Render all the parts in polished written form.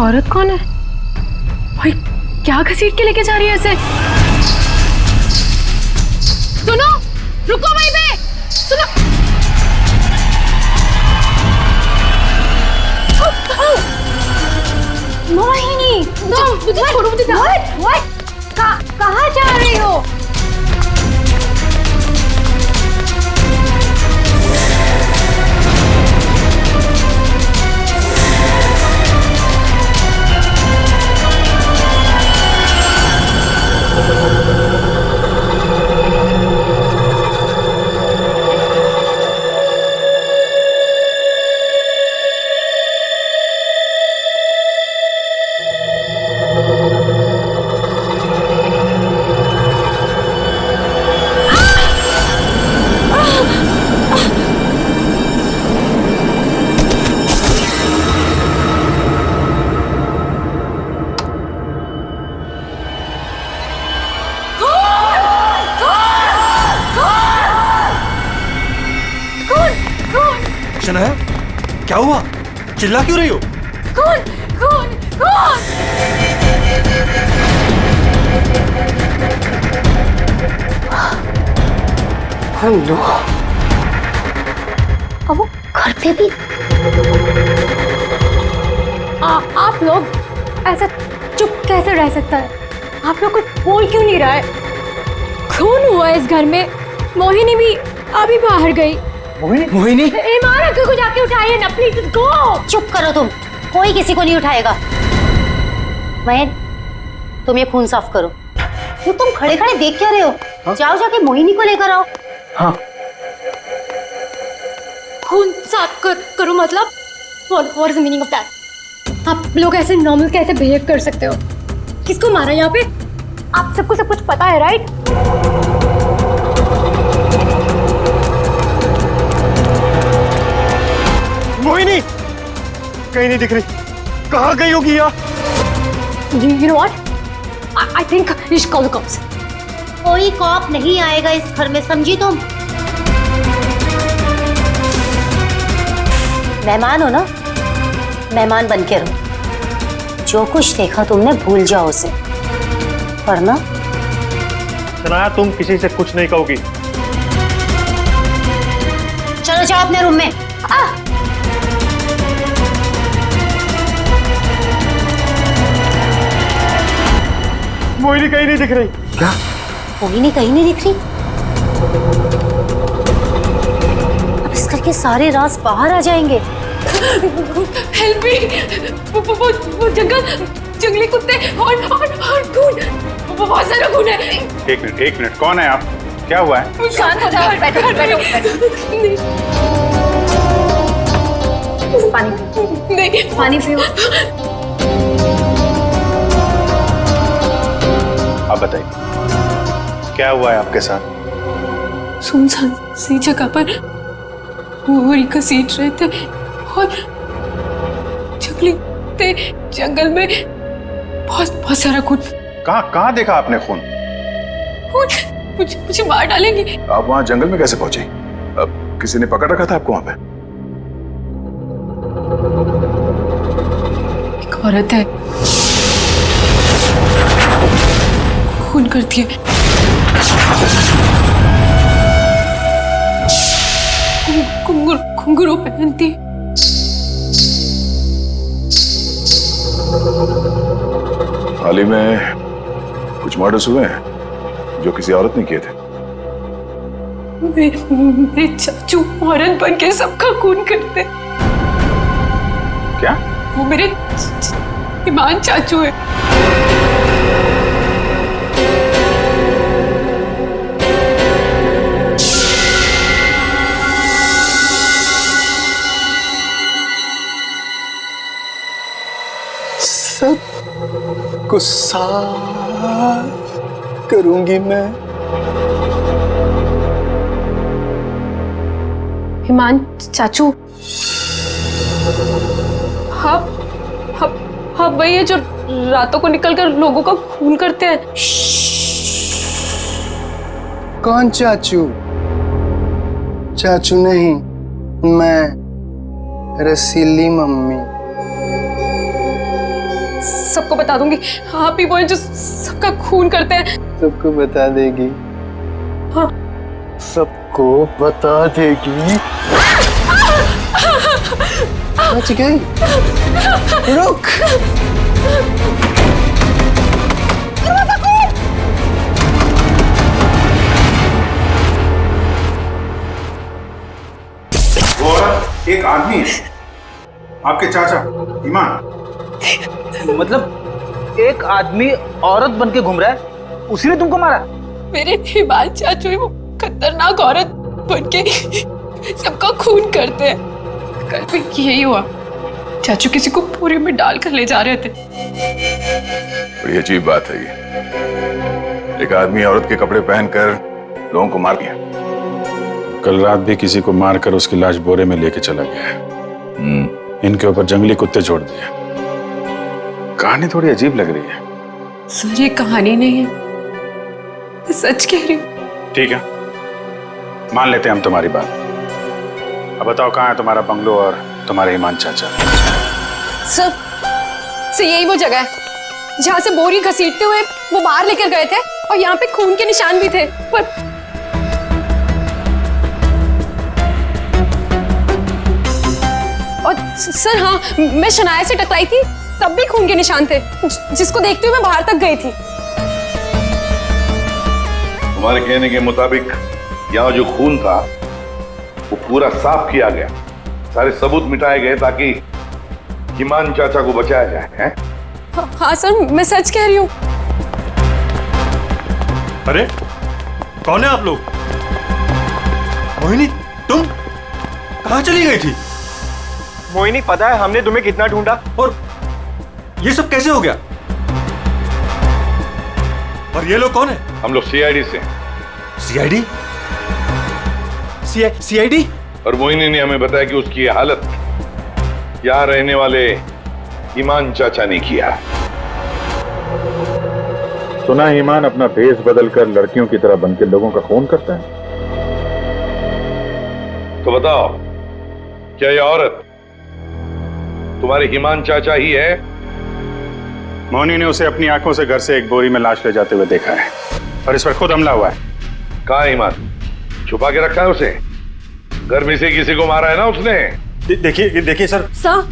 औरत कौन है भाई? क्या घसीट के लेके जा रही है ऐसे? सुनो, रुको वहीं पे, सुनो। मोहिनी, मुझे छोड़ो, मुझे कहाँ जा रही हो? शनाया, क्या हुआ? चिल्ला क्यों रही हो? कौन कौन कौन? हेलो। अब वो घर पे भी? आप लोग ऐसा चुप कैसे रह सकता है? आप लोग कुछ बोल क्यों नहीं रहा है? खून हुआ इस घर में। मोहिनी भी अभी बाहर गई। मोहिनी? ईमान अंकल को जाके उठाइए ना प्लीज, गो। चुप करो तुम, कोई किसी को नहीं उठाएगा। मयन, तुम ये खून साफ करो। तो तुम खड़े खड़े देख क्या रहे हो? हाँ? जाओ जाके मोहिनी को लेकर आओ। हाँ। खून साफ करो मतलब? What is the meaning of that? आप लोग ऐसे नॉर्मल कैसे बिहेव कर सकते हो? किसको मारा यहाँ पे? आप सबको सब कुछ पता है, राइट? मोहिनी कहीं नहीं दिख रही। कहाँ गई होगी यार? You know what? I think you should call the cops. कोई कॉप नहीं आएगा इस घर में, समझी तुम? मेहमान हो ना, मेहमान बन के रहो। जो कुछ देखा तुमने भूल जाओ उसे, वरना शनाया, तुम किसी से कुछ नहीं कहोगी। चलो जाओ अपने रूम में। मोहिनी कहीं नहीं दिख रही। क्या? मोहिनी कहीं नहीं दिख रही? अब इस घर के सारे राज बाहर आ जाएंगे। Help me! वो जंगली कुत्ते और खून, बहुत सारा खून है। एक मिनट, कौन है आप? क्या हुआ है? शांत हो जाओ, बैठो। पानी पियो। आप बताइए, क्या हुआ है आपके साथ? सुनसान सी जगह पर मोहरी घसीट रहे थे और जंगल में बहुत सारा खून। कहाँ देखा आपने खून? मुझे मार डालेंगे। आप वहां जंगल में कैसे पहुंचे? अब किसी ने पकड़ रखा था आपको वहां पे? एक औरत है, खून करती है। घुंघरू पहनती है। हाल ही में कुछ मर्डर्स हुए हैं जो किसी औरत ने किए थे। मेरे चाचू औरत बन के सबका खून करते। क्या? वो मेरे ईमान चाचू है। सब को साफ करूंगी मैं। ईमान चाचू, हाँ वही है जो रातों को निकलकर लोगों का खून करते हैं। कौन चाचू? चाचू नहीं, मैं रसीली मम्मी। सबको बता दूंगी। आप ही बोल जो सबका खून करते हैं। सबको बता देगी। हाँ। सबको बता देगी। बच गई। रुक। वो औरत एक आदमी है, आपके चाचा ईमान। मतलब एक आदमी औरत बन के घूम रहा है, उसी ने तुमको मारा? मेरे ईमान चाचू ही वो खतरनाक औरत बन के सबका खून करते हैं। कल भी यही हुआ, चाचू किसी को पूरी में डालकर ले जा रहे थे। बड़ी अजीब बात है ये। एक आदमी औरत के कपड़े पहनकर लोगों को मार दिया। कल रात भी किसी को मारकर उसकी लाश बोरे में लेके चला गया है। इनके ऊपर जंगली कुत्ते छोड़ दिए। कहानी थोड़ी अजीब लग रही है। सर ये कहानी नहीं है, मैं सच कह रही हूँ। ठीक है, मान लेते हैं हम तुम्हारी बात। अब बताओ कहाँ है तुम्हारा बंगलो और तुम्हारे ईमान चाचा? सर यही वो जगह है जहाँ से बोरी घसीटते हुए वो बाहर लेकर गए थे, और यहाँ पे खून के निशान भी थे। पर और सर हाँ, मैं शनाया से टकराई थी, तब भी खून के निशान थे, जिसको देखते हुए मैं बाहर तक गई थी। तुम्हारे कहने के मुताबिक यहाँ जो खून था वो पूरा साफ किया गया, सारे सबूत मिटाए गए ताकि ईमान चाचा को बचाया जाए, हैं? हाँ सर, मैं सच कह रही हूँ। अरे कौन है आप लोग? मोहिनी, तुम कहाँ चली गई थी? मोहिनी, पता है हमने तुम्हें कितना ढूंढा, और ये सब कैसे हो गया? और ये लोग कौन है? हम लोग सीआईडी से। सीआईडी? सीआईडी? और मोहिनी ने हमें बताया कि उसकी ये हालत यहाँ रहने वाले ईमान चाचा ने किया। सुना ईमान अपना भेष बदलकर लड़कियों की तरह बनकर लोगों का खून करता है। तो बताओ, क्या ये औरत तुम्हारे ईमान चाचा ही है? मोहिनी ने उसे अपनी आंखों से घर से एक बोरी में लाश ले जाते हुए देखा है, और इस पर खुद हमला हुआ है। कहाँ है ईमान? छुपा के रखा है उसे? घर में से किसी को मारा है ना उसने? देखिए सर। सर,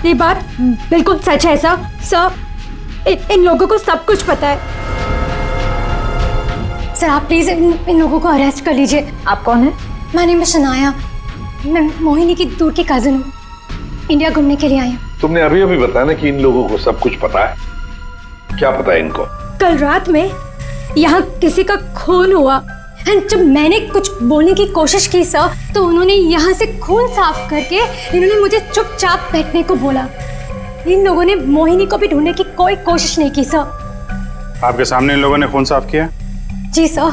ये बात बिल्कुल सच है सर। सर, इन लोगों को सब कुछ पता है। सर आप प्लीज इन लोगों को अरेस्ट कर लीजिए। आप कौन है? My name is Shanaya. मैं मोहिनी की दूर की कजिन हूँ, इंडिया घूमने के लिए आई हूँ। तुमने अभी अभी बताया ना कि इन लोगों को सब कुछ पता है। क्या पता है इनको? कल रात में यहाँ किसी का खून हुआ, एंड जब मैंने कुछ बोलने की कोशिश की सर, तो उन्होंने यहाँ से खून साफ करके इन्होंने मुझे चुपचाप बैठने को बोला। इन लोगों ने मोहिनी को भी ढूंढने की कोई कोशिश नहीं की सर। आपके सामने इन लोगों ने खून साफ किया? जी सर,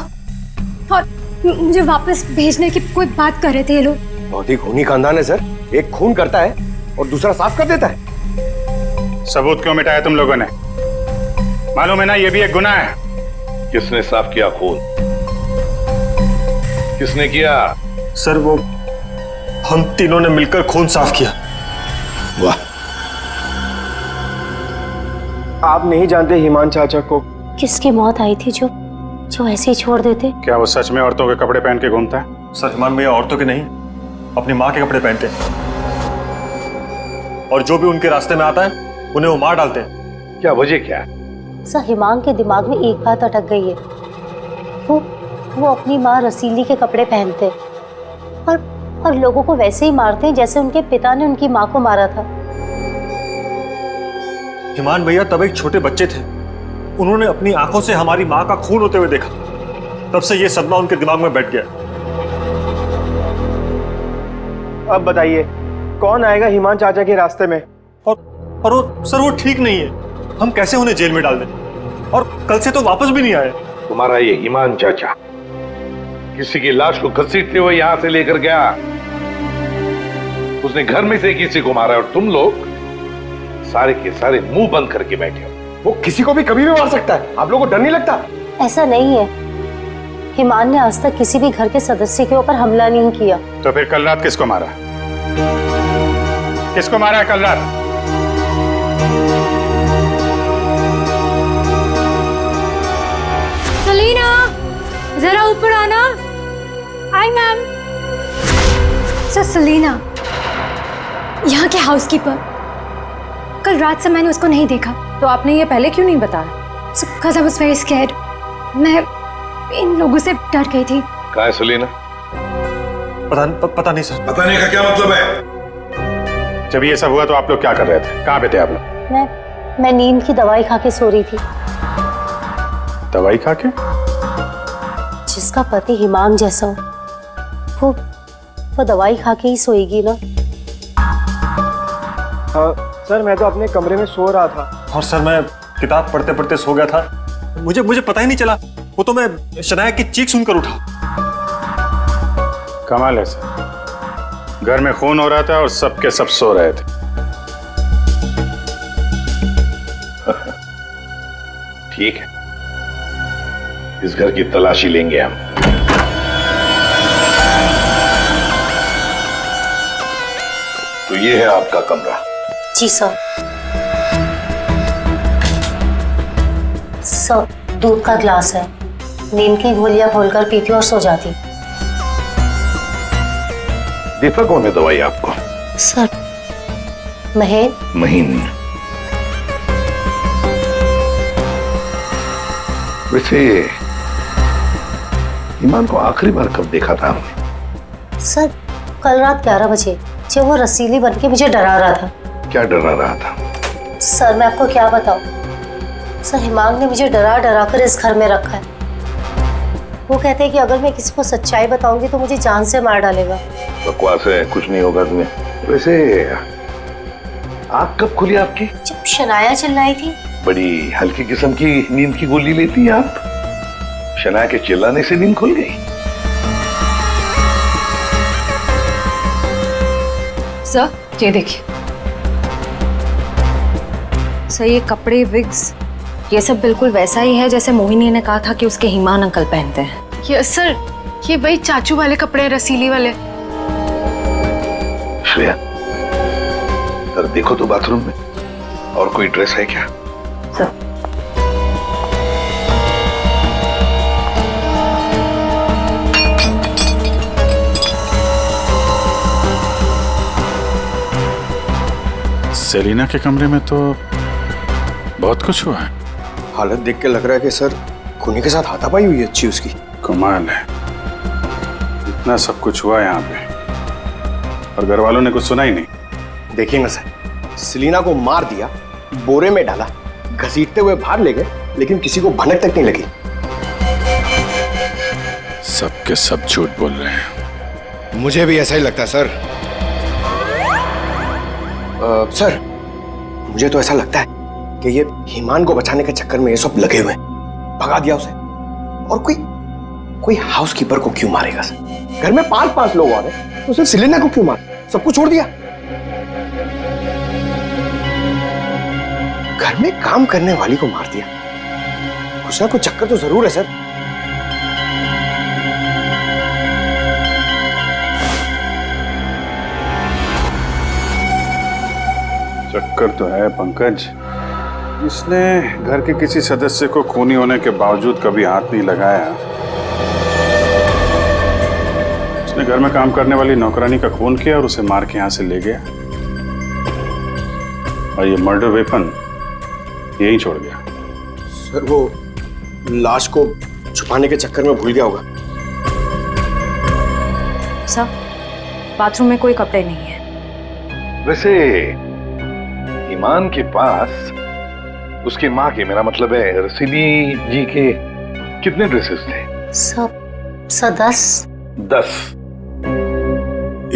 और मुझे वापस भेजने की कोई बात कर रहे थे ये लोग। बहुत ही खूनी खानदान है सर। एक खून करता है और दूसरा साफ कर देता है। सबूत क्यों मिटाया तुम लोगों ने? मालूम है ना ये भी एक गुनाह है। किसने साफ किया खून? किसने किया? सर वो हम तीनों ने मिलकर खून साफ किया। वाह, आप नहीं जानते ईमान चाचा को किसकी मौत आई थी जो ऐसे ही छोड़ देते? क्या वो सच में औरतों के कपड़े पहन के घूमता है? सर ईमान भैया औरतों के नहीं, अपनी माँ के कपड़े पहनते हैं, और जो भी उनके रास्ते में आता है उन्हें वो मार डालते हैं। क्या वजह क्या? सर हिमांग के दिमाग में एक बात अटक गई है। वो अपनी माँ रसीली के कपड़े पहनते और लोगों को वैसे ही मारते हैं जैसे उनके पिता ने उनकी माँ को मारा था। ईमान भैया तब एक छोटे बच्चे थे, उन्होंने अपनी आंखों से हमारी माँ का खून होते हुए देखा, तब से ये सदमा उनके दिमाग में बैठ गया। अब बताइए कौन आएगा ईमान चाचा के रास्ते में? और वो सर वो ठीक नहीं है, हम कैसे उन्हें जेल में डाल दें? और कल से तो वापस भी नहीं आए। तुम्हारा ये ईमान चाचा किसी की लाश को घसीटते हुए यहां से लेकर गया, उसने घर में से किसी को मारा, और तुम लोग सारे के सारे मुंह बंद करके बैठे हो। वो किसी को भी कभी भी मार सकता है, आप लोगों को डर नहीं लगता? ऐसा नहीं है, हिमान ने आज तक किसी भी घर के सदस्य के ऊपर हमला नहीं किया। तो फिर कल रात किसको मारा? किसको मारा है कल रात? मैम। सर सेलिना, यहाँ के हाउसकीपर, कल रात से मैंने उसको नहीं देखा। तो आपने ये पहले क्यों नहीं बताया? Because I was very scared. मैं इन लोगों से डर गई थी। कहाँ है सलीना? पता नहीं सर। पता नहीं का क्या मतलब है? जब ये सब हुआ तो आप लोग क्या कर रहे थे? कहाँ पे थे आप लोग? मैं नींद की दवाई खा के सो रही थी। दवाई खा के? जिसका पति हिमांग जैसा हो, वो दवाई खा के ही सोएगी ना। हाँ सर, मैं तो अपने कमरे में सो रहा था। और सर मैं किताब पढ़ते पढ़ते सो गया था। मुझे पता ही नहीं चला। वो तो मैं शनाया की चीख सुनकर उठा। कमाल है सर, घर में खून हो रहा था और सबके सब सो रहे थे। ठीक है, इस घर की तलाशी लेंगे हम। तो ये है आपका कमरा। जी सर। सर, दूध का ग्लास है, नींद की गोलियां खोलकर पीती और सो जाती। देता कौन है दवाई आपको? सर, महीन। वैसे ईमान को आखिरी बार कब देखा था आपने? सर, कल रात 11 बजे, जब वो रसीली बन के मुझे डरा रहा था। क्या डरा रहा था? सर, मैं आपको क्या बताऊं? सर, हिमांग ने मुझे डरा डरा कर इस घर में रखा है। वो कहते हैं कि अगर मैं किसी को सच्चाई बताऊंगी तो मुझे जान से मार डालेगा। बकवास है, कुछ नहीं होगा तुम्हें। वैसे आँख कब खुली आपकी? जब शनाया चिल्लाई थी। बड़ी हल्की किस्म की नींद की गोली लेती हैं आप। शनाया के चिल्लाने से नींद खुल गई? सर, ये देखिए सर, ये कपड़े, विग्स, ये सब बिल्कुल वैसा ही है जैसे मोहिनी ने कहा था कि उसके हिमान अंकल पहनते हैं। यस सर, ये वही चाचू वाले कपड़े, रसीली वाले। श्रेया, सर देखो तो बाथरूम में और कोई ड्रेस है क्या? सर, सेलिना के कमरे में तो बहुत कुछ हुआ है। हालत देख के लग रहा है कि सर खूनी के साथ हाथापाई हुई अच्छी उसकी। कमाल है, इतना सब कुछ हुआ यहाँ पे और घर वालों ने कुछ सुना ही नहीं। देखिए ना सर, सेलिना को मार दिया, बोरे में डाला, घसीटते हुए बाहर ले गए, लेकिन किसी को भनक तक नहीं लगी। सबके सब झूठ बोल रहे हैं। मुझे भी ऐसा ही लगता है सर। सर, मुझे तो ऐसा लगता है कि ये हिमान को बचाने के चक्कर में ये सब लगे हुए हैं। भगा दिया उसे। और कोई हाउसकीपर को क्यों मारेगा सर? घर में 5-5 लोग और हैं, तो सिर्फ सेलिना को क्यों मार? सबको छोड़ दिया। घर में काम करने वाली को मार दिया। कुछ ना कुछ चक्कर तो जरूर है सर। चक्कर तो है पंकज। इसने घर के किसी सदस्य को खूनी होने के बावजूद कभी हाथ नहीं लगाया। उसने घर में काम करने वाली नौकरानी का खून किया और उसे मार के यहां से ले गया और ये मर्डर वेपन यहीं छोड़ गया। सर, वो लाश को छुपाने के चक्कर में भूल गया होगा। सर, बाथरूम में कोई कपड़े नहीं है। वैसे ईमान के पास उसकी माँ के, मेरा मतलब है रसीली जी के, कितने ड्रेसेस थे? सब 10। 10।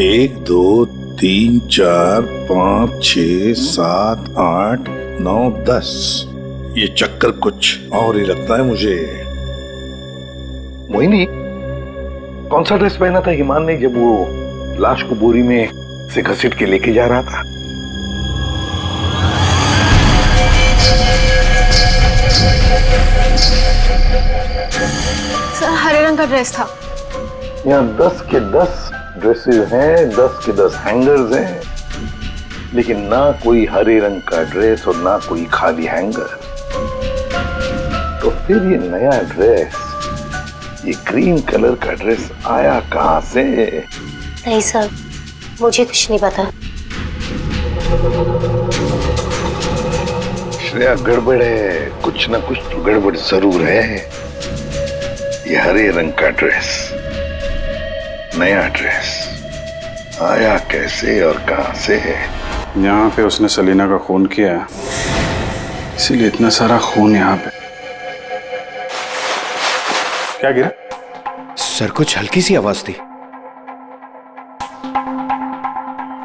1 2 3 4 5 6 7 8 9 10। ये चक्कर कुछ और ही लगता है मुझे। मोहिनी, कौन सा ड्रेस पहना था ईमान ने जब वो लाश को बोरी में से घसीट के लेके जा रहा था? सर, हरे रंग का ड्रेस था। यहाँ 10 के 10 ड्रेसेस हैं, 10 के 10 हैंगर्स हैं, लेकिन ना कोई हरे रंग का ड्रेस और ना कोई खाली हैंगर। तो फिर ये नया ड्रेस ये ग्रीन कलर का ड्रेस आया कहाँ से? नहीं सर, मुझे कुछ नहीं पता। श्रेया, गड़बड़ है, कुछ ना कुछ तो गड़बड़ जरूर है। ये हरे रंग का ड्रेस, नया ड्रेस, आया कैसे और कहां से है? यहाँ पे उसने सलीना का खून किया, इसीलिए इतना सारा खून यहाँ पे। क्या गिरा? सर, कुछ हल्की सी आवाज थी।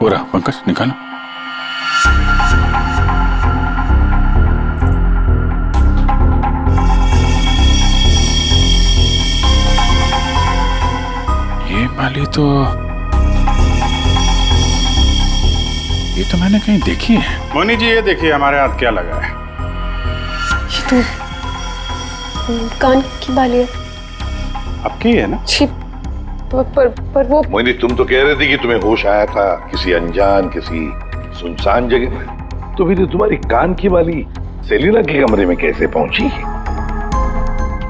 पूरा पंकज निकालो। ये वाली तो मैंने कहीं देखी है। मोनी जी, ये देखिए हमारे हाथ क्या लगा है। ये तो कान की बाली है। आपकी है ना? जी, पर वो मोहिनी, तुम तो कह रहे थे कि तुम्हें होश आया था किसी अनजान, किसी सुनसान जगह में, तो फिर तुम्हारी कान की बाली सेलिना के कमरे में कैसे पहुंची?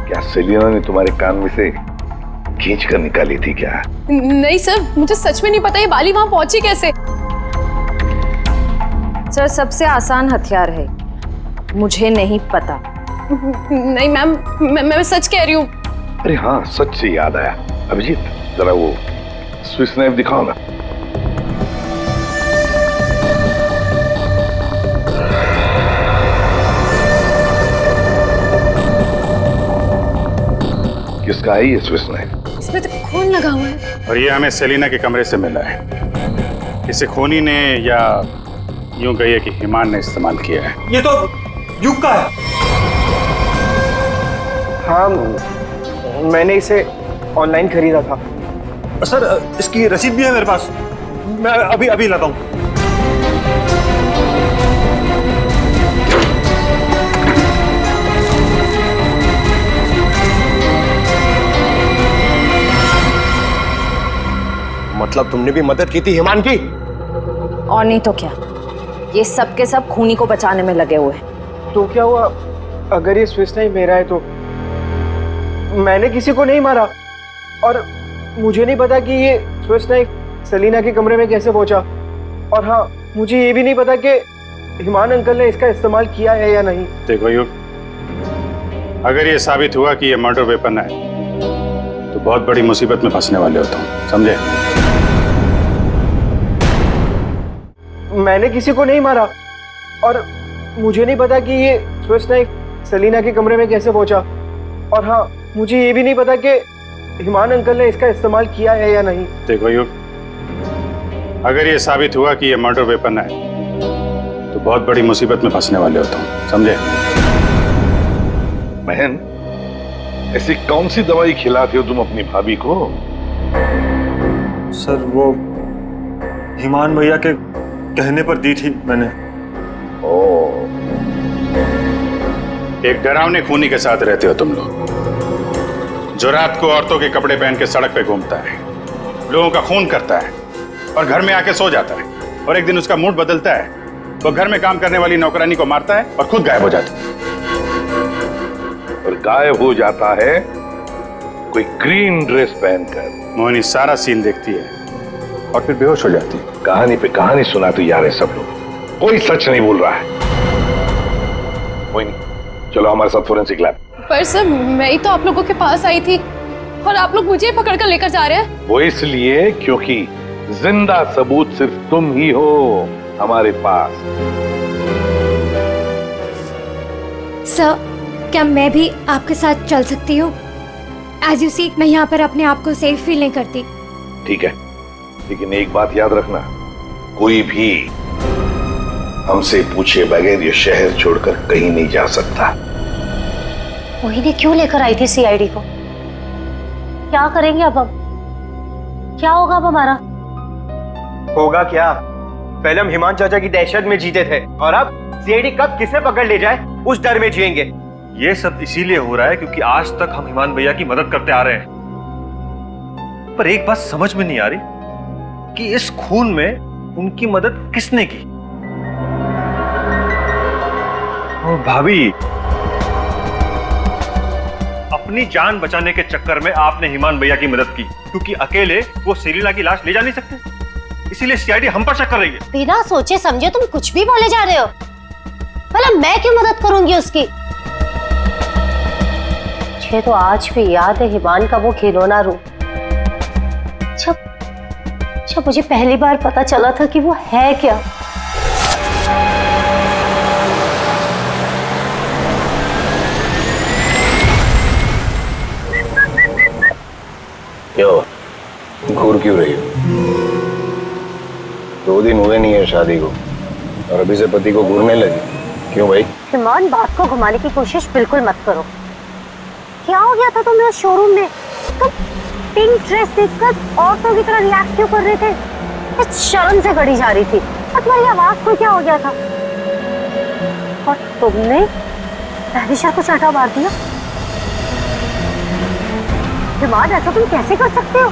क्या सेलिना ने तुम्हारे कान में से खींच कर निकाली थी क्या? नहीं सर, मुझे सच में नहीं पता ये बाली वहां पहुंची कैसे। सर, सबसे आसान हथियार है, मुझे नहीं पता। नहीं मैम, मैं सच कह रही हूँ। अरे हाँ, सच से याद आया। अभिजीत, जरा वो स्विस नाइफ दिखाओ ना। किसका है ये स्विस नाइफ? इसमें तो खून लगा हुआ है। और ये हमें सेलिना के कमरे से मिला है। इसे खूनी ने, या यूं कहिए कि हिमान ने इस्तेमाल किया है। ये तो युग का है। हाँ, मैंने इसे ऑनलाइन खरीदा था। सर, इसकी रसीद भी है मेरे पास, मैं अभी लाता हूँ। मतलब तुमने भी मदद की थी हिमान की? और नहीं तो क्या, ये सब के सब खूनी को बचाने में लगे हुए हैं। तो क्या हुआ अगर ये स्विस नाइफ मेरा है? तो मैंने किसी को नहीं मारा, और मुझे नहीं पता कि ये स्विस नाइफ सलीना के कमरे में कैसे पहुंचा। और हाँ, मुझे ये भी नहीं पता कि हिमान अंकल ने इसका इस्तेमाल किया है या नहीं। देखो युग, अगर ये साबित हुआ कि ये मर्डर वेपन है तो बहुत बड़ी मुसीबत में फंसने वाले हो तुम, समझे? मैंने किसी को नहीं मारा, और मुझे नहीं पता कि ये स्विस नाइफ सलीना के कमरे में कैसे पहुंचा। और हाँ, मुझे ये भी नहीं पता कि हिमान अंकल ने इसका इस्तेमाल किया है या नहीं। देखो युग, अगर ये साबित हुआ कि ये मर्डर वेपन है तो बहुत बड़ी मुसीबत में फंसने वाले हो तुम, समझे? बहन, ऐसी कौन सी दवाई खिलाते हो तुम अपनी भाभी को? सर, वो हिमान भैया के कहने पर दी थी मैंने। एक डरावने खूनी के साथ रहते हो तुम लोग, जो रात को औरतों के कपड़े पहन के सड़क पे घूमता है, लोगों का खून करता है और घर में आके सो जाता है, और एक दिन उसका मूड बदलता है, वो घर में काम करने वाली नौकरानी को मारता है और खुद गायब हो जाता है। और गायब हो जाता है कोई ग्रीन ड्रेस पहनकर। मोहिनी सारा सीन देखती है और फिर बेहोश हो जाती है। कहानी पे कहानी सुनाते जा रहे सब लोग, कोई सच नहीं बोल रहा है। मोहिनी, चलो हमारे साथ फोरेंसिक लैब। पर सर, मैं ही तो आप लोगों के पास आई थी और आप लोग मुझे पकड़ कर लेकर जा रहे हैं। वो इसलिए क्योंकि जिंदा सबूत सिर्फ तुम ही हो हमारे पास। सर, क्या मैं भी आपके साथ चल सकती हूँ? एज यू सी, मैं यहाँ पर अपने आप को सेफ फील नहीं करती। ठीक है, लेकिन एक बात याद रखना, कोई भी हमसे पूछे बगैर ये शहर छोड़कर कहीं नहीं जा सकता। मोहिनी क्यों लेकर आई थी सीआईडी को? क्या करेंगे अब हम? क्या होगा अब हमारा? होगा क्या? पहले हम हिमान चाचा की दहशत में जीते थे, और अब सीआईडी कब किसे पकड़ ले जाए उस डर में जिएंगे। ये सब इसीलिए हो रहा है क्योंकि आज तक हम हिमान भैया की मदद करते आ रहे हैं। पर एक बात समझ में नहीं आ रही कि इस खून में उनकी मदद किसने की। भाभी, अपनी जान बचाने के चक्कर में आपने हिमान भैया की मदद की, क्योंकि अकेले वो सेलिना की लाश ले जा नहीं सकते, इसीलिए सीआईडी हम पर शक कर रही है। बिना सोचे समझे तुम कुछ भी बोले जा रहे हो। भला मैं क्यों मदद करूंगी उसकी? मुझे तो आज भी याद है हिमान का वो खिलौना रूप, जब मुझे पहली बार पता चला था कि वो है क्या। क्या हुआ? घूर क्यों रही हो? 2 दिन हुए नहीं है शादी को और अभी से पति को घूरने लगी, क्यों भाई? हिमान, बात को घुमाने की कोशिश बिल्कुल मत करो। क्या हो गया था तुम्हें शोरूम में? तुम पिंक ड्रेस देखकर औरतों की तरह रिएक्ट क्यों कर रहे थे? इस शर्म से गड़ी जा रही थी और तुम्हारी आवाज को क्या हो गया था? और तुमने तहरीशा को चाटा मार दिया। हिमान, ऐसा तुम कैसे कर सकते हो?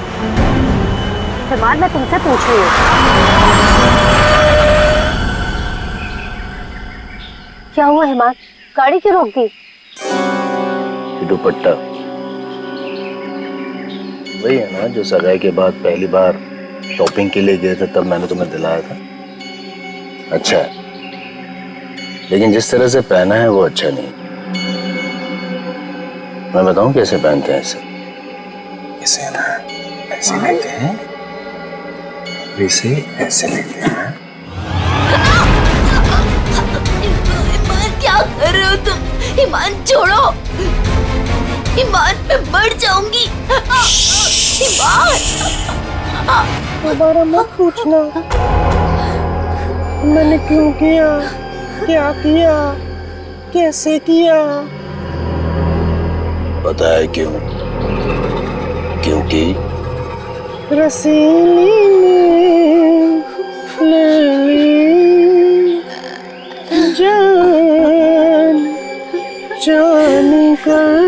हिमान, मैं तुमसे पूछ रही हूँ, क्या हुआ हिमान? गाड़ी क्यों रोक दी? दुपट्टा वही है ना जो सगाई के बाद पहली बार शॉपिंग के लिए गए थे, तब मैंने तुम्हें दिलाया था। अच्छा है, लेकिन जिस तरह से पहना है वो अच्छा नहीं। मैं बताऊं कैसे पहनते हैं इसे? इसे ना ऐसे लेते हैं, इसे ऐसे लेते हैं। ईमान, क्या कर रहे हो तुम? ईमान छोड़ो, ईमान मैं मर जाऊंगी। ईमान, दोबारा मत पूछना मैंने क्यों किया, क्या किया, कैसे किया। पता है क्यों? क्योंकि रसीली ने ले ली जान जान कर।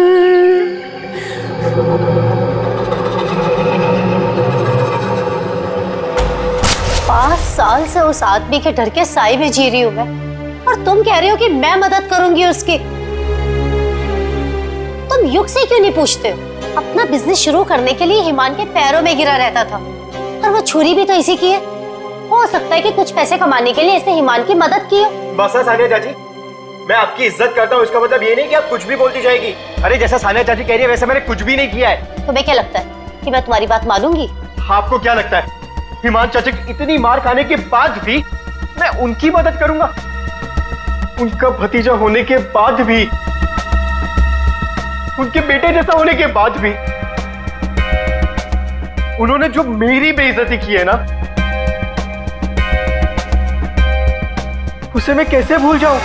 5 साल से उस आदमी के डर के साए में जी रही हूँ मैं, और तुम कह रहे हो कि मैं मदद करूंगी उसकी। तुम युग से क्यों नहीं पूछते हो? अपना बिजनेस शुरू करने के लिए हिमान के पैरों में गिरा रहता था, और वो छुरी भी तो इसी की है। हो सकता है कि कुछ पैसे कमाने के लिए इसने हिमान की मदद की हो। बस है सानिया चाची, मैं आपकी इज्जत करता हूँ, इसका मतलब ये नहीं कि आप कुछ भी बोलती जाएगी। अरे जैसा सानिया चाची कह रही है वैसे मैंने कुछ भी नहीं किया है। तुम्हें क्या लगता है कि मैं तुम्हारी बात मानूंगी? आपको क्या लगता है हिमान चाचा की इतनी मार खाने के बाद भी मैं उनकी मदद करूंगा? उनका भतीजा होने के बाद भी, उनके बेटे जैसा होने के बाद भी उन्होंने जो मेरी बेइज्जती की है ना, उसे मैं कैसे भूल जाऊं?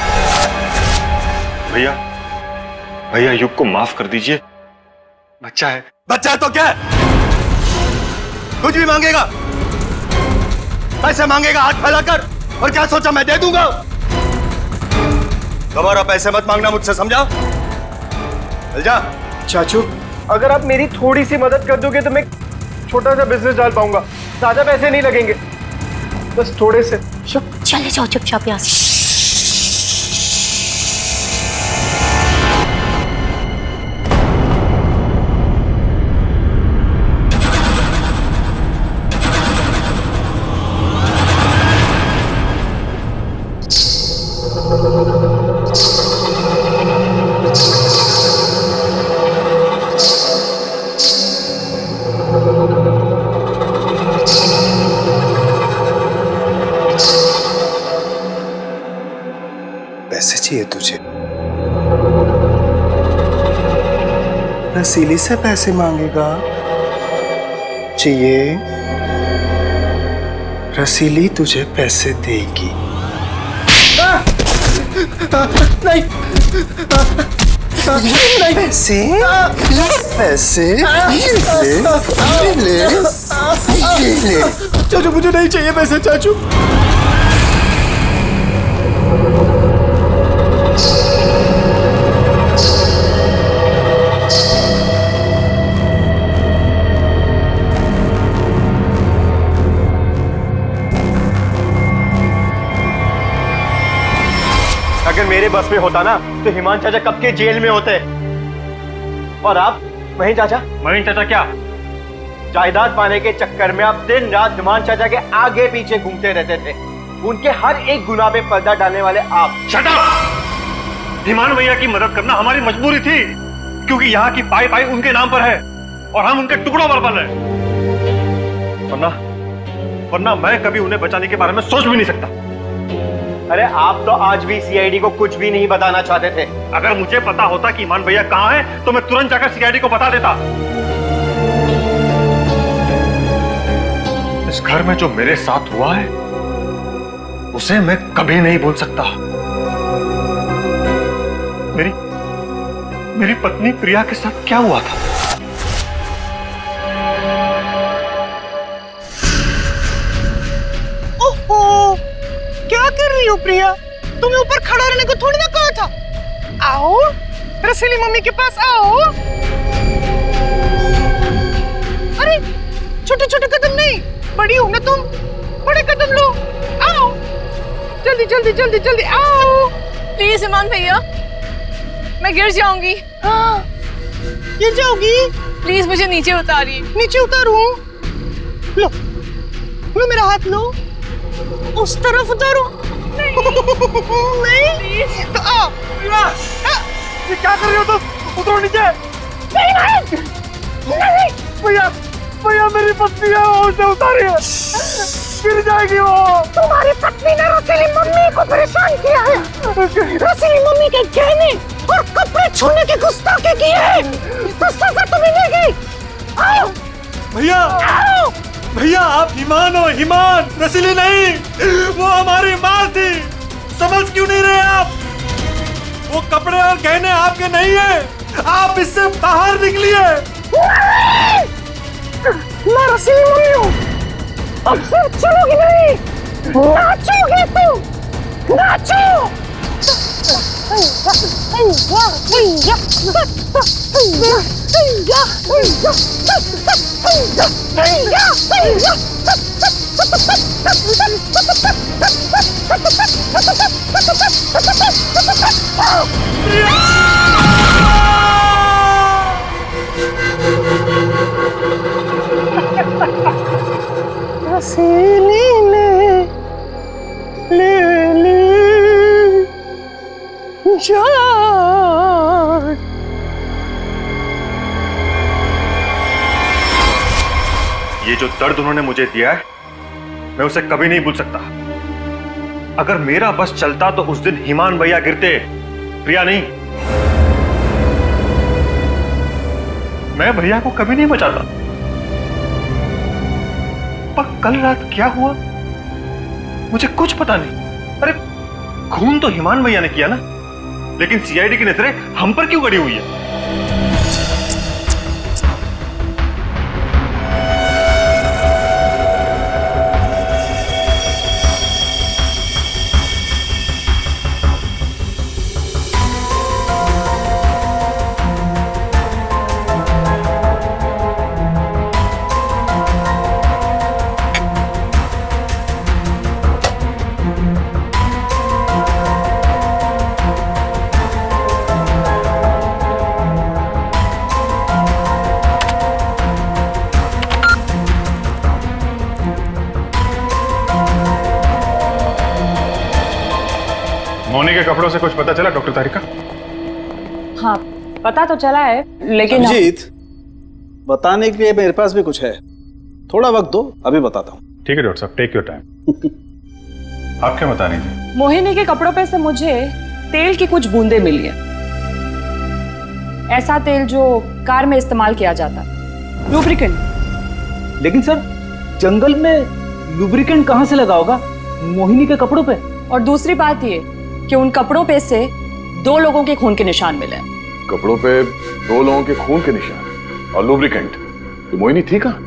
भैया, भैया युग को माफ कर दीजिए, बच्चा है। बच्चा है तो क्या है? कुछ भी मांगेगा, पैसे मांगेगा हाथ फैलाकर, और क्या सोचा मैं दे दूंगा? दोबारा पैसे मत मांगना मुझसे, समझा? चल जा। चाचू, अगर आप मेरी थोड़ी सी मदद कर दोगे तो मैं छोटा सा बिजनेस डाल पाऊंगा। ज्यादा पैसे नहीं लगेंगे, बस थोड़े से। चले जाओ चुपचाप यहाँ से। पैसे चाहिए तुझे? रसीली से पैसे मांगेगा? चाहिए? रसीली तुझे पैसे देगी। नहीं, नहीं पैसे, पैसे ले, ले। चाचू मुझे नहीं चाहिए पैसे चाचू। अगर मेरे बस में होता ना तो हिमान चाचा कब के जेल में होते। और आप महीन चाचा? महीन चाचा क्या? जायदाद पाने के चक्कर में आप दिन रात धीमान चाचा के आगे पीछे घूमते रहते थे। उनके हर एक गुनाह पे पर्दा डालने वाले आप। Shut up! धीमान भैया की मदद करना हमारी मजबूरी थी, क्योंकि यहाँ की पाई पाई उनके नाम पर है और हम उनके टुकड़ों पर पल रहे। वरना मैं कभी उन्हें बचाने के बारे में सोच भी नहीं सकता। अरे आप तो आज भी सीआईडी को कुछ भी नहीं बताना चाहते थे। अगर मुझे पता होता कि ईमान भैया कहाँ है तो मैं तुरंत जाकर सीआईडी को बता देता। इस घर में जो मेरे साथ हुआ है उसे मैं कभी नहीं भूल सकता। मेरी पत्नी प्रिया के साथ क्या हुआ था? ओहो, क्या कर रही हो प्रिया? तुम्हें ऊपर खड़ा रहने को थोड़ी ना कहा था। आओ रसीली मम्मी के पास आओ। अरे छोटे छोटे कदम नहीं, बड़ी हो ना तुम, बड़े कदम लो। आओ जल्दी जल्दी जल्दी जल्दी आओ। प्लीज ईमान भैया, मैं गिर जाऊंगी। हाँ गिर जाओगी? प्लीज मुझे नीचे उतारिए। नीचे उतारूं? लो लो मेरा हाथ लो, उस तरफ उतारो। नहीं तो आओ। ये क्या कर रही हो तुम? उतरो नीचे। नहीं भैया भैया मेरी पत्नी है, वो उसे उतारिए, गिर जाएगी वो। तुम्हारी पत्नी ने रसीली मम्मी को परेशान किया है। रसीली मम्मी के गहने और कपड़े छूने की गुस्ताखी की है, तो सजा तो मिलेगी। आओ भैया आओ। भैया आप ईमान हो, ईमान, रसीली नहीं। वो हमारी माँ थी, समझ क्यों नहीं रहे आप? वो कपड़े और गहने आपके नहीं है, आप इससे बाहर निकलिए। मैं रसीली मम्मी हूँ, अब सिर्फ चलोगी नहीं, नाचोगे तुम, नाचो। रसीली ने ले ली जान। ये जो दर्द उन्होंने मुझे दिया है मैं उसे कभी नहीं भूल सकता। अगर मेरा बस चलता तो उस दिन ईमान भैया गिरते, प्रिया नहीं। मैं भैया को कभी नहीं बचाता। पर कल रात क्या हुआ मुझे कुछ पता नहीं। अरे खून तो ईमान भैया ने किया ना, लेकिन सीआईडी की नजरें हम पर क्यों गड़ी हुई है? मोनी के कपड़ों से कुछ पता चला डॉक्टर तारिका? हाँ पता तो चला है, लेकिन अभिजीत, बताने के लिए मेरे पास भी कुछ है, थोड़ा वक्त दो, अभी बताता हूँ। ठीक है डॉक्टर साहब, टेक योर टाइम। आप क्या बता रही थी? मोहिनी के कपड़ों पे से मुझे तेल की कुछ बूंदें मिली है। ऐसा तेल जो कार में इस्तेमाल किया जाता है, लुब्रिकेंट। लेकिन सर जंगल में लुब्रिकेंट कहाँ से लगा होगा मोहिनी के कपड़ों पे? और दूसरी बात ये कि उन कपड़ों पे से 2 लोगों के खून के निशान मिले। कपड़ों पे 2 लोगों के खून के निशान और लुब्रिकेंट। तो मोहिनी थी कहाँ?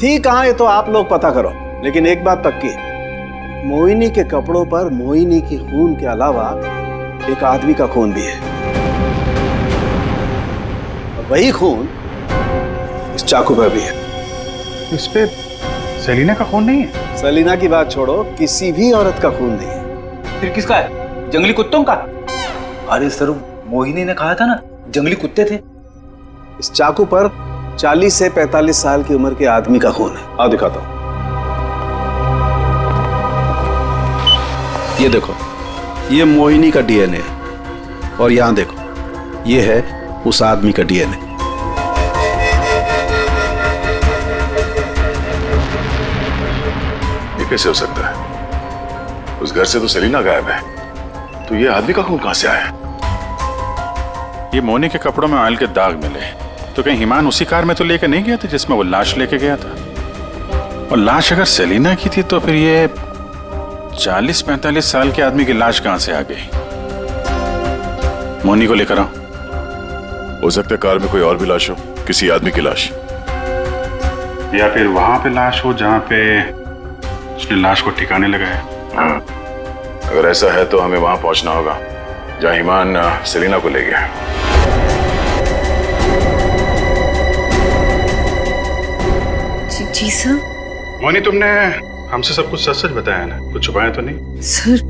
थी कहाँ ये तो आप लोग पता करो, लेकिन एक बात पक्की है, मोहिनी के कपड़ों पर मोहिनी के खून के अलावा एक आदमी का खून भी है। और वही खून इस चाकू पर भी है। इस पे सेलिना का खून नहीं है? सेलिना की बात छोड़ो, किसी भी औरत का खून नहीं है। फिर किसका है? जंगली कुत्तों का? अरे सर मोहिनी ने कहा था ना जंगली कुत्ते थे, इस चाकू पर 40 से 45 साल की उम्र के आदमी का खून है। आ दिखाता हूं। ये देखो, ये मोहिनी का डीएनए है और यहां देखो, ये है उस आदमी का डीएनए। ये कैसे हो सकता है? उस घर से तो सेलिना गायब है, तो ये आदमी का खून कहां से आया? ये मोनी के कपड़ों में ऑयल के दाग मिले, तो कहीं हिमान उसी कार में तो लेके नहीं गया था जिसमें वो लाश लेके गया था? और लाश अगर सेलिना की थी तो फिर ये 40-45 साल के आदमी की लाश कहां से आ गई? मोनी को लेकर आओ। हो सकता है कार में कोई और भी लाश हो, किसी आदमी की लाश, या फिर वहां पे लाश हो जहां पे उसने लाश को ठिकाने लगाया। हाँ, अगर ऐसा है तो हमें वहां पहुंचना होगा जहां हिमान सेलिना को ले गया। जी सर। मोनी, तुमने हमसे सब कुछ सच सच बताया ना? कुछ छुपाया तो नहीं? सर,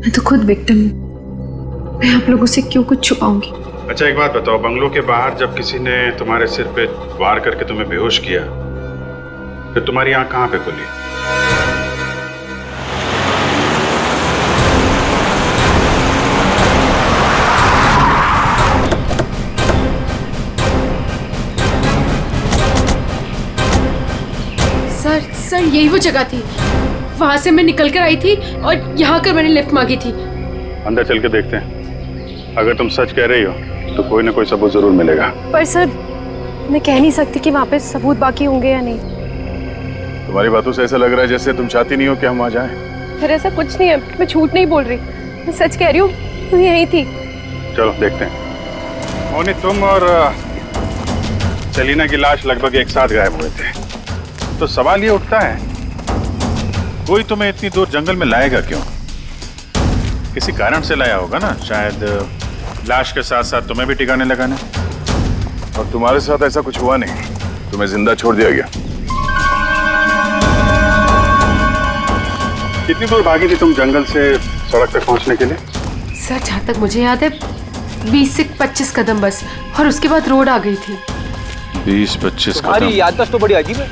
मैं तो खुद विक्टिम हूँ, मैं आप लोगों से क्यों कुछ छुपाऊंगी? अच्छा एक बात बताओ, बंगलों के बाहर जब किसी ने तुम्हारे सिर पे वार करके तुम्हें बेहोश किया, फिर तुम्हारी आंख कहां पे खुली? सर यही वो जगह थी, वहां से मैं निकल कर आई थी और यहाँ कर मैंने लिफ्ट मांगी थी। अंदर चल के देखते हैं, अगर तुम सच कह रही हो तो कोई ना कोई सबूत जरूर मिलेगा। पर सर, मैं कह नहीं सकती कि वहाँ पे सबूत बाकी होंगे या नहीं। तुम्हारी बातों से ऐसा लग रहा है जैसे तुम चाहती नहीं हो कि हम वहां जाएं। फिर ऐसा कुछ नहीं है, मैं झूठ नहीं बोल रही, मैं सच कह रही हूँ, तो यही थी। चलो देखते हैं। मोनी, तुम और सेलिना की लाश लगभग एक साथ गायब हुए थे, तो सवाल ये उठता है, कोई तुम्हें इतनी दूर जंगल में लाएगा क्यों? किसी कारण से लाया होगा ना, शायद लाश के साथ साथ तुम्हें भी ठिकाने लगाने। और तुम्हारे साथ ऐसा कुछ हुआ नहीं, तुम्हें जिंदा छोड़ दिया गया। कितनी दूर भागी थी तुम जंगल से सड़क तक पहुंचने के लिए? सर, जहाँ तक मुझे याद है 20 से 25 कदम बस, और उसके बाद रोड आ गई थी। 20-25 कदम? तुम्हारी याददाश्त तो बड़ी अजीब है,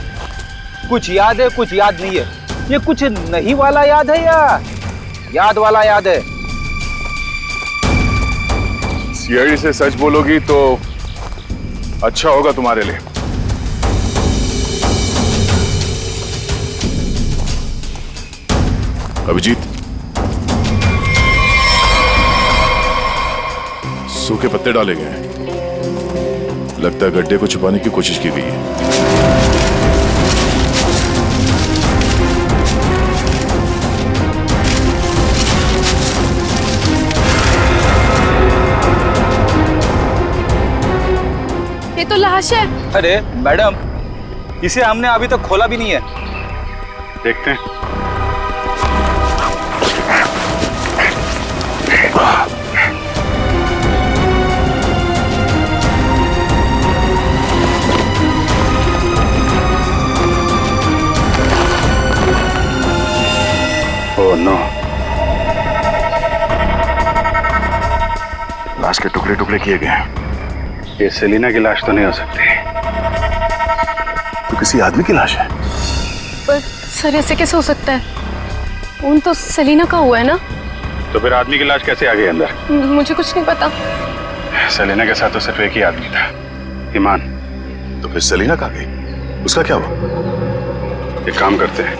कुछ याद है कुछ याद नहीं है। ये कुछ नहीं वाला याद है या याद वाला याद है? सीआईडी से सच बोलोगी तो अच्छा होगा तुम्हारे लिए। अभिजीत, सूखे पत्ते डाले गए हैं, लगता है गड्ढे को छुपाने की कोशिश की गई है। ये तो लाश है। अरे मैडम, इसे हमने अभी तक खोला भी नहीं है। देखते हैं। ओह नो, लाश के टुकड़े टुकड़े किए गए हैं। ये सेलिना की लाश तो नहीं हो सकती, तो किसी आदमी की लाश है। पर सर, ऐसे कैसे हो सकता है? खून तो सेलिना का हुआ है ना? तो फिर आदमी की लाश कैसे आ गई अंदर? मुझे कुछ नहीं पता। सेलिना के साथ तो सिर्फ एक ही आदमी था, ईमान। तो फिर सेलिना कहाँ गई? उसका क्या हुआ? एक काम करते हैं,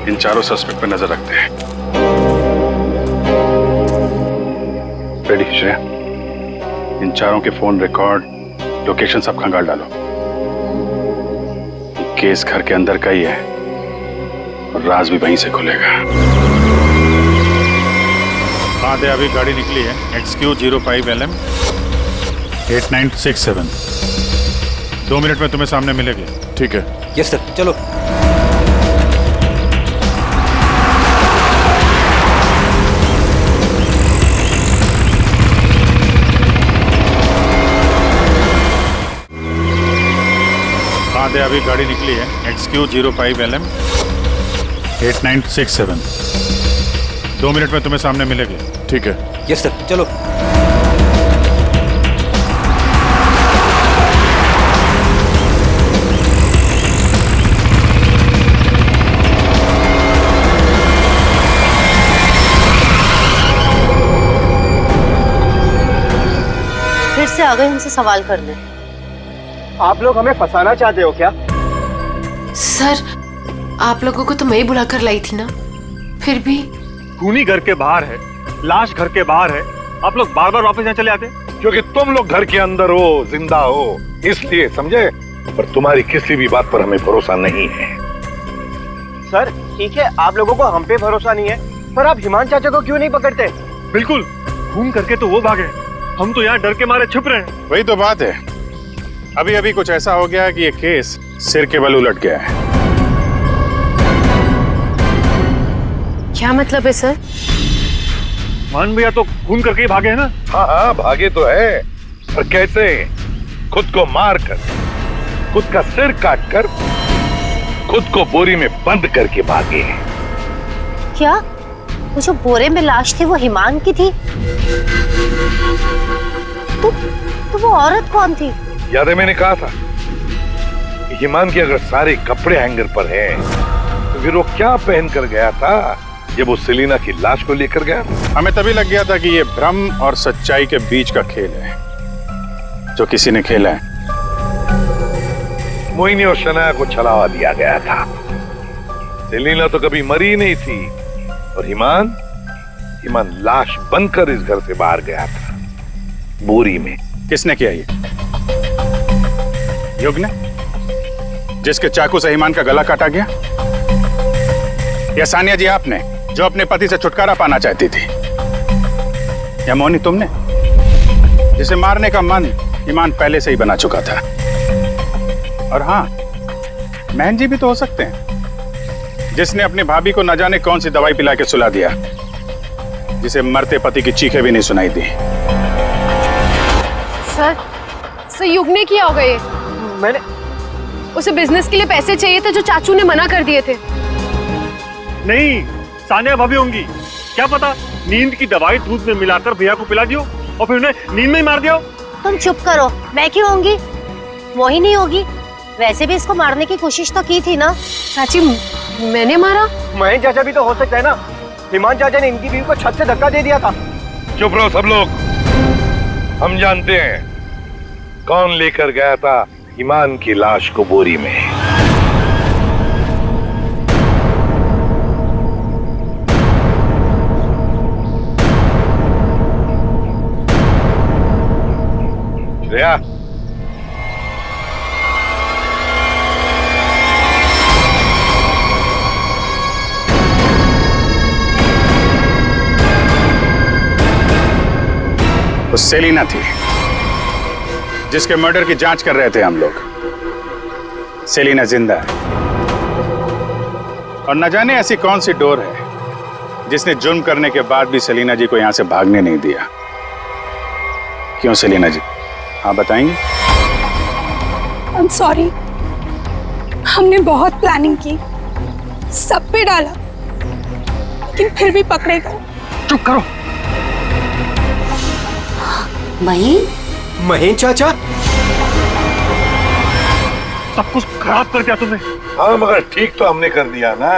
इन चारों सस्पेक्ट पर नजर रखते हैं। रेडी श्रेया, इन चारों के फोन रिकॉर्ड, लोकेशन सब खंगाल डालो। केस घर के अंदर का ही है और राज भी वहीं से खुलेगा। हाँ दे, अभी गाड़ी निकली है, XQ05LM 8967। 2 मिनट में तुम्हें सामने मिलेगी। ठीक है। यस सर, चलो। दे, अभी गाड़ी निकली है, XQ05LM 8967। 2 मिनट में तुम्हें सामने मिलेगी। ठीक है। यस सर, चलो। फिर से आ गए हमसे सवाल करने। आप लोग हमें फंसाना चाहते हो क्या? सर, आप लोगों को तो मैं ही बुलाकर लाई थी ना, फिर भी। खूनी घर के बाहर है, लाश घर के बाहर है, आप लोग बार बार वापस यहाँ चले आते? क्योंकि तुम लोग घर के अंदर हो, जिंदा हो, इसलिए, समझे? पर तुम्हारी किसी भी बात पर हमें भरोसा नहीं है। सर ठीक है, आप लोगों को हम पे भरोसा नहीं है, पर आप हिमान चाचा को क्यों नहीं पकड़ते? बिल्कुल, खून करके तो वो भागे, हम तो यहाँ डर के मारे छुप रहे हैं। वही तो बात है, अभी अभी कुछ ऐसा हो गया कि ये केस सिर के बल उलट गया है। क्या मतलब है सर? मान भैया तो खून करके ही भागे है ना? हाँ हाँ, भागे तो है, पर कैसे? खुद को मार कर, खुद का सिर काट कर, खुद को बोरी में बंद करके भागे हैं। क्या वो जो बोरे में लाश थी वो हिमान की थी? तो वो औरत कौन थी? याद है मैंने कहा था कि हिमान के अगर सारे कपड़े हैंगर पर हैं, तो फिर वो क्या पहन कर गया था जब वो सेलिना की लाश को लेकर गया? हमें तभी लग गया था कि ये भ्रम और सच्चाई के बीच का खेल है जो किसी ने खेला है। मोहिनी और शनाया को छलावा दिया गया था। सेलिना तो कभी मरी नहीं थी, और हिमान लाश बनकर इस घर से बाहर गया था, बोरी में। किसने किया ये? युग ने, जिसके चाकू से हिमान का गला काटा गया? या सानिया जी आपने, जो अपने पति से छुटकारा पाना चाहती थी? या मोहिनी तुमने, जिसे मारने का मन हिमान पहले से ही बना चुका था? और हाँ, महन जी भी तो हो सकते हैं, जिसने अपनी भाभी को न जाने कौन सी दवाई पिला के सुला दिया, जिसे मरते पति की चीखें भी नहीं सुनाई दी। सर युग ने किया होगा ये। मैंने उसे बिजनेस के लिए पैसे चाहिए थे जो चाचू ने मना कर दिए थे। नहीं, सानिया भाभी होंगी, क्या पता नींद की दवाई दूध में मिलाकर भैया को पिला दियो और फिर उन्हें नींद में ही मार दिया। तुम चुप करो, मैं क्यों होंगी? मोहिनी होगी। वैसे भी इसको मारने की कोशिश तो की थी ना। चाची, मैंने मारा? महेश चाचा भी तो हो सकता है ना, हिमान चाचा ने इनकी बीवी को छत से धक्का दे दिया था। चुप रहो सब लोग, हम जानते हैं कौन लेकर गया था हिमान की लाश को बोरी में। श्रेया, वो सेलिना थी जिसके मर्डर की जांच कर रहे थे हम लोग। सेलिना जिंदा है, और न जाने ऐसी कौन सी डोर है जिसने जुर्म करने के बाद भी सेलिना जी को यहां से भागने नहीं दिया। क्यों सेलिना जी, हाँ बताएंगे? I'm sorry, हमने बहुत प्लानिंग की, सब पे डाला, लेकिन फिर भी पकड़े गए। चुप करो। महेश चाचा, सब कुछ खराब कर दिया तुमने। हाँ, मगर ठीक तो हमने कर दिया ना।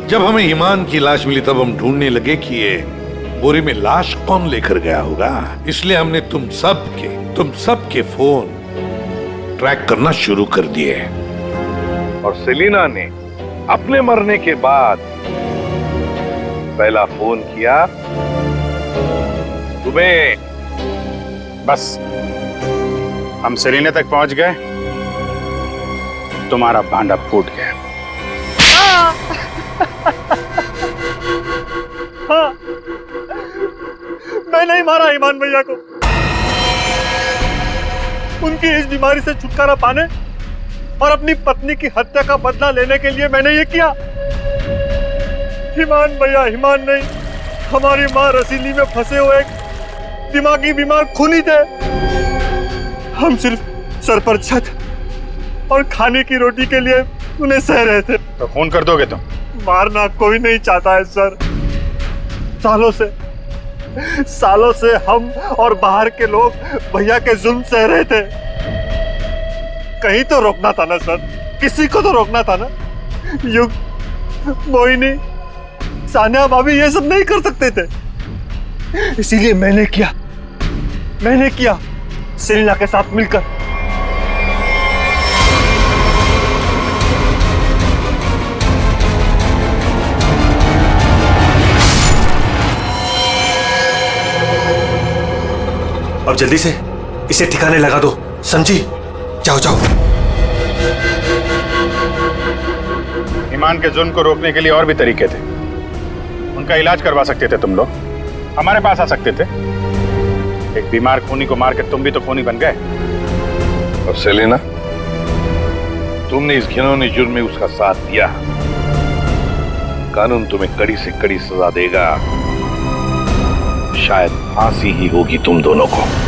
जब हमें हिमान की लाश मिली तब हम ढूंढने लगे कि ये बोरी में लाश कौन लेकर गया होगा, इसलिए हमने तुम सबके फोन ट्रैक करना शुरू कर दिए। और सेलिना ने अपने मरने के बाद पहला फोन किया तुम्हें। बस हम सेलिना तक पहुंच गए, तुम्हारा भांडा फूट गया। हाँ, मैं नहीं मारा हिमान भैया को। उनकी इस बीमारी से छुटकारा पाने और अपनी पत्नी की हत्या का बदला लेने के लिए मैंने ये किया। हिमान भैया हिमान नहीं, हमारी माँ रसीली में फंसे हुए एक दिमागी बीमार खूनी थे। हम सिर्फ सर पर छत और खाने की रोटी के लिए उन्हें सह रहे थे। तो खून कर दोगे तुम? मारना कोई नहीं चाहता है सर। सालों से हम और बाहर के लोग भैया के जुल्म सह रहे थे। कहीं तो रोकना था ना सर, किसी को तो रोकना था ना। युग, मोहिनी, सानिया भाभी ये सब नहीं कर सकते थे, इसीलिए मैंने किया। मैंने किया सेलिना के साथ मिलकर। अब जल्दी से इसे ठिकाने लगा दो, समझी? जाओ जाओ। ईमान के जुल्म को रोकने के लिए और भी तरीके थे। उनका इलाज करवा सकते थे तुम लोग, हमारे पास आ सकते थे। एक बीमार खूनी को मार के तुम भी तो खूनी बन गए। और सेलिना, तुमने इस घिनौने जुर्म में उसका साथ दिया। कानून तुम्हें कड़ी से कड़ी सजा देगा, शायद फांसी ही होगी तुम दोनों को।